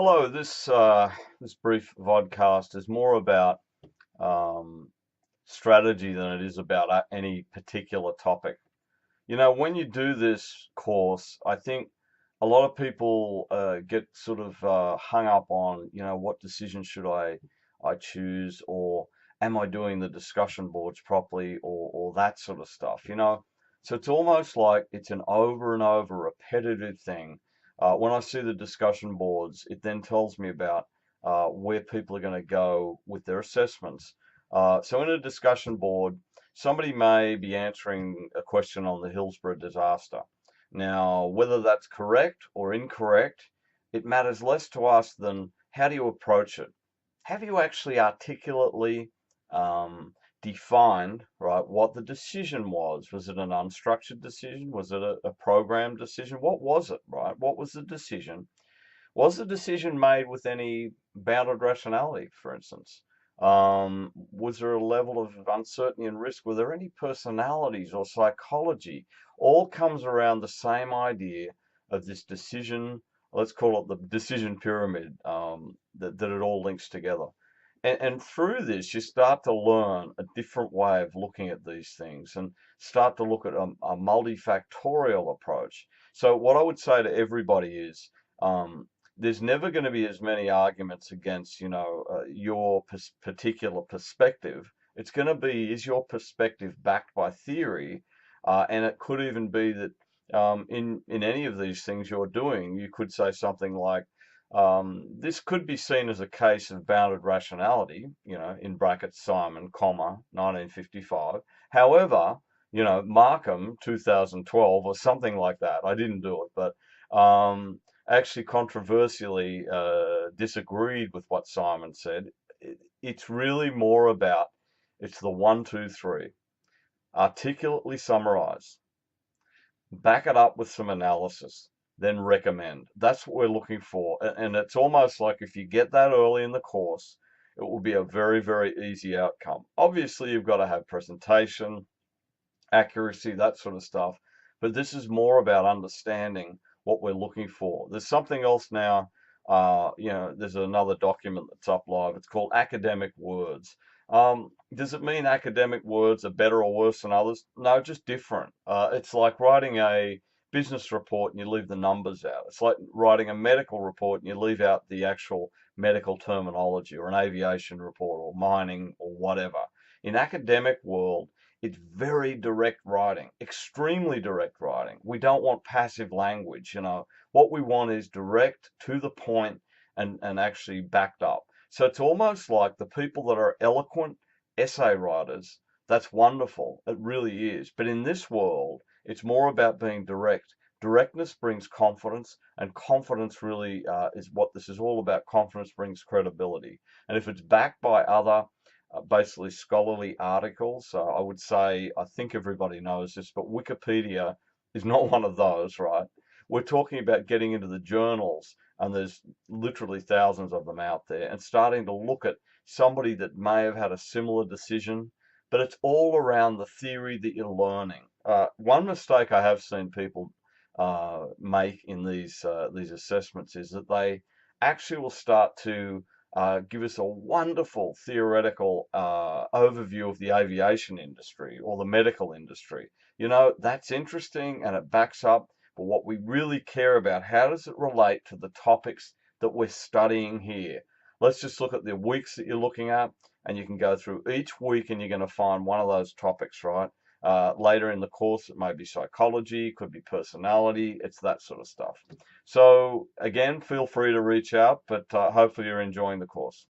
Hello, this brief vodcast is more about um, strategy than it is about any particular topic. You know, when you do this course, I think a lot of people get sort of hung up on, what decision should I choose, or am I doing the discussion boards properly, or that sort of stuff. So it's almost like it's an over and over repetitive thing. When I see the discussion boards, it then tells me about where people are going to go with their assessments. So in a discussion board, somebody may be answering a question on the Hillsborough disaster. Now, whether that's correct or incorrect, it matters less to us than how do you approach it? Have you actually articulately um, defined, right, what the decision was? Was it an unstructured decision? Was it a programmed decision? What was it, right? What was the decision? Was the decision made with any bounded rationality, for instance? Was there a level of uncertainty and risk? Were there any personalities or psychology? All comes around the same idea of this decision, let's call it the decision pyramid, that it all links together. And through this, you start to learn a different way of looking at these things and start to look at a multifactorial approach. So, what I would say to everybody is, there's never going to be as many arguments against, your particular perspective. It's going to be, is your perspective backed by theory? And it could even be that in any of these things you're doing, you could say something like, this could be seen as a case of bounded rationality, in brackets Simon, comma, 1955. However, Markham, 2012, or something like that. I didn't do it, but actually controversially disagreed with what Simon said. It's really more about, it's the one, two, three. Articulately summarize, back it up with some analysis, then recommend. That's what we're looking for. And it's almost like if you get that early in the course, it will be a very, very easy outcome. Obviously, you've got to have presentation, accuracy, that sort of stuff. But this is more about understanding what we're looking for. There's something else now. There's another document that's up live. It's called Academic Words. Does it mean academic words are better or worse than others? No, just different. It's like writing a business report and you leave the numbers out. It's like writing a medical report and you leave out the actual medical terminology, or an aviation report, or mining, or whatever. In academic world, it's very direct writing, extremely direct writing. We don't want passive language. What we want is direct, to the point, and actually backed up. So it's almost like the people that are eloquent essay writers, that's wonderful. It really is. But in this world, it's more about being direct. Directness brings confidence, and confidence really is what this is all about. Confidence brings credibility. And if it's backed by other basically scholarly articles. I would say, I think everybody knows this, but Wikipedia is not one of those, right? We're talking about getting into the journals, and there's literally thousands of them out there, and starting to look at somebody that may have had a similar decision, but it's all around the theory that you're learning. One mistake I have seen people make in these assessments is that they actually will start to give us a wonderful theoretical overview of the aviation industry or the medical industry. That's interesting and it backs up, but what we really care about, how does it relate to the topics that we're studying here? Let's just look at the weeks that you're looking at, and you can go through each week and you're going to find one of those topics, right? Later in the course, it may be psychology, could be personality, it's that sort of stuff. So again, feel free to reach out, but hopefully you're enjoying the course.